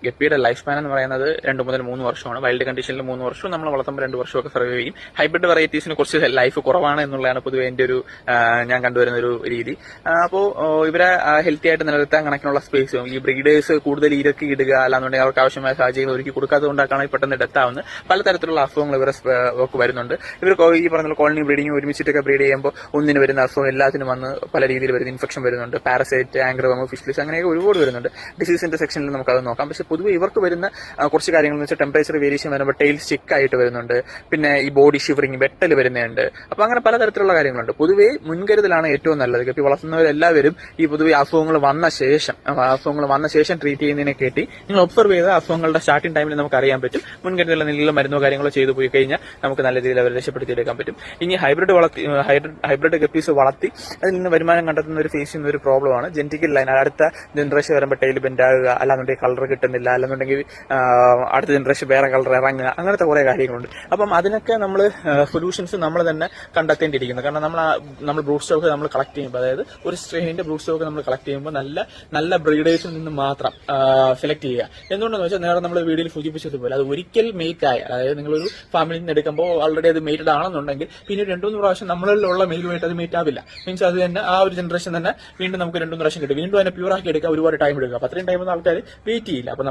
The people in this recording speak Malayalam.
ഗപ്പിയുടെ ലൈഫ് സ്പാൻ എന്ന് പറയുന്നത് 2 മുതൽ 3 വർഷമാണ്. വൈൽഡ് കണ്ടീഷനിൽ 3 വർഷവും നമ്മൾ വളർത്തുമ്പോൾ 2 വർഷമൊക്കെ സർവൈവ് ചെയ്യും. ഹൈബ്രിഡ് വെറൈറ്റീസിന് കുറച്ച് ലൈഫ് കുറവാണ് എന്നുള്ളതാണ് പൊതുവെ എന്റെ ഒരു ഞാൻ കണ്ടുവരുന്ന ഒരു രീതി. അപ്പോൾ ഇവരെ ഹെൽത്തി ആയിട്ട് നിലനിർത്താൻ കണക്കിനുള്ള സ്പേസും ഈ ബ്രീഡേഴ്സ് കൂടുതൽ ഇരക്കി ഇടുക അല്ലാന്നുണ്ടെങ്കിൽ അവർക്ക് ആവശ്യമായ സാഹചര്യങ്ങൾ ഒരുക്കി കൊടുക്കാത്തത് കൊണ്ടാണ് പെട്ടെന്ന് ഡെത്ത് ആവുന്നത്. പലതരത്തിലുള്ള അസുഖങ്ങൾ ഇവരെ വരുന്നുണ്ട്. ഇവർ ഈ പറഞ്ഞ കോളനി ബ്രീഡിങ് ഒരുമിച്ചിട്ടൊക്കെ ബ്രീഡ് ചെയ്യുമ്പോൾ ഒന്നിന് വരുന്ന അസുഖം എല്ലാത്തിനും വന്ന് പല രീതിയിൽ വരുന്ന ഇൻഫെക്ഷൻ വരുന്നുണ്ട്. പാരസൈറ്റ്, ആംഗ്രവം, ഫിഷ്ലിസ് അങ്ങനെയൊക്കെ ഒരുപാട് വരുന്നുണ്ട്. ഡിസീസിന്റെ സെക്ഷനിൽ നമുക്കത് നോക്കാം. പക്ഷെ പൊതുവെ ഇവർക്ക് വരുന്ന കുറച്ച് കാര്യങ്ങൾ എന്ന് വെച്ചാൽ ടെമ്പറേച്ചർ വേരിയേഷൻ വരുമ്പോൾ ടെയിൽ സ്റ്റിക്ക് ആയിട്ട് വരുന്നുണ്ട്. പിന്നെ ഈ ബോഡി ഷിവറിങ്, വെട്ടൽ വരുന്നുണ്ട്. അപ്പൊ അങ്ങനെ പലതരത്തിലുള്ള കാര്യങ്ങളുണ്ട്. പൊതുവെ മുൻകരുതലാണ് ഏറ്റവും നല്ലത്. ഗപ്പി വളർത്തുന്നവരെല്ലാവരും ഈ പൊതുവെ അസുഖങ്ങൾ വന്ന ശേഷം ട്രീറ്റ് ചെയ്യുന്നതിനെ കേട്ടി നിങ്ങൾ ഒബ്സർവ് ചെയ്ത അസുഖങ്ങളുടെ സ്റ്റാർട്ടിംഗ് ടൈമിൽ നമുക്ക് അറിയാൻ പറ്റും. മുൻകരുതൽ എന്തെങ്കിലും മരുന്നോ കാര്യങ്ങളോ ചെയ്തു പോയി കഴിഞ്ഞാൽ നമുക്ക് നല്ല രീതിയിൽ അവരെ രക്ഷപ്പെടുത്തിയെടുക്കാൻ പറ്റും. ഇനി ഹൈബ്രിഡ് ഗപ്പീസ് വളർത്തി അതിൽ നിന്ന് വരുമാനം കണ്ടെത്തുന്ന ഒരു ഫേസ് ചെയ്യുന്ന ഒരു പ്രോബ്ലമാണ് ജെനറ്റിക്കൽ ലൈൻ. അടുത്ത ജനറേഷൻ വരുമ്പോൾ ടെയിൽ ബെൻഡ് ആകുക, അല്ലാന്നുണ്ടെങ്കിൽ കളർ കിട്ടുന്നില്ല, അല്ലെന്നുണ്ടെങ്കിൽ അടുത്ത ജനറേഷൻ വേറെ കളർ ഇറങ്ങുക, അങ്ങനത്തെ കുറെ കാര്യങ്ങളുണ്ട്. അപ്പം അതിനൊക്കെ നമ്മൾ സൊല്യൂഷൻസ് നമ്മൾ തന്നെ കണ്ടെത്തേണ്ടിയിരിക്കുന്നു. കാരണം നമ്മൾ ബ്രൂഡ് സ്റ്റോക്ക് നമ്മൾ കളക്ട് ചെയ്യുമ്പോൾ, അതായത് ഒരു സ്ട്രെയിനിന്റെ ബ്രൂഡ് സ്റ്റോക്ക് നമ്മൾ കളക്ട് ചെയ്യുമ്പോൾ നല്ല ബ്രീഡേഴ്സിൽ നിന്ന് മാത്രം സെലക്ട് ചെയ്യുക. എന്തുകൊണ്ടെന്ന് വെച്ചാൽ നേരെ നമ്മൾ വീഡിയോയിൽ സൂചിപ്പിച്ചതുപോലെ അത് ഒരിക്കൽ മേറ്റ് ആയ, അതായത് നിങ്ങളൊരു ഫാമിലിയിൽ നിന്ന് എടുക്കുമ്പോൾ ഓൾറെഡി അത് മേറ്റഡ് ആണെന്നുണ്ടെങ്കിൽ പിന്നെ 2-3 പ്രാവശ്യം നമ്മളിലുള്ള മെയിലുമായിട്ട് അത് മേറ്റ് ആവില്ല. മീൻസ് അത് തന്നെ ആ ഒരു ജനറേഷൻ തന്നെ വീണ്ടും നമുക്ക് 2-3 പ്രാവശ്യം കിട്ടും. വീണ്ടും അതിനെ പ്യൂർ ആക്കി എടുക്കാൻ ഒരുപാട് ടൈം എടുക്കുക. അപ്പൊ അത്രയും ടൈം ഒന്നും ആൾക്കാർ വെയിറ്റ് ചെയ്യില്ല. അപ്പൊ